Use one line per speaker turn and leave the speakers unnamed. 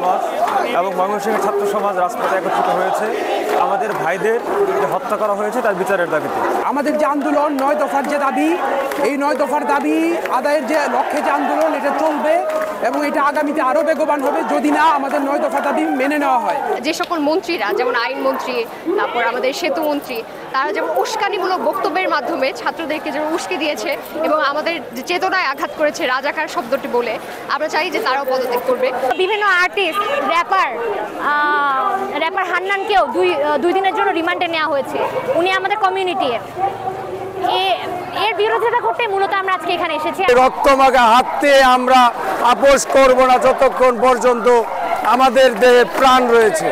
সমাজ এবং ময়মনসিংহের ছাত্র সমাজ রাজপথে একত্রিত হয়েছে আমাদের ভাইদের যে হত্যা করা হয়েছে তার বিচারের দাবিতে।
আমাদের যে আন্দোলন 9 দফার যে দাবি, এই 9 দফার দাবি আদায়ের যে লক্ষ্যে যে আন্দোলন, এটা চলবে এবং এটা আগামীতে আরও বেগবান হবে যদি না আমাদের 9 দফা দাবি মেনে নেওয়া হয়।
যে সকল মন্ত্রীরা, যেমন আইনমন্ত্রী, তারপর আমাদের সেতু মন্ত্রী, তারা যেমন উস্কানিমূলক বক্তব্যের মাধ্যমে ছাত্রদেরকে যেমন উস্কে দিয়েছে এবং আমাদের চেতনায় আঘাত করেছে রাজাকার শব্দটি বলে, আমরা চাই যে তারাও পদত্যাগ করবে।
বিভিন্ন আর্টিস্ট, র্যাপার হান্নানকেও দুই দিনের জন্য রিমান্ডে নেওয়া হয়েছে। উনি আমাদের কমিউনিটির, এর বিরোধিতা করতে মূলত আমরা আজকে এখানে এসেছি।
রক্তমাখা হাতে আমরা আপোষ করব না যতক্ষণ পর্যন্ত আমাদের দেহে প্রাণ রয়েছে।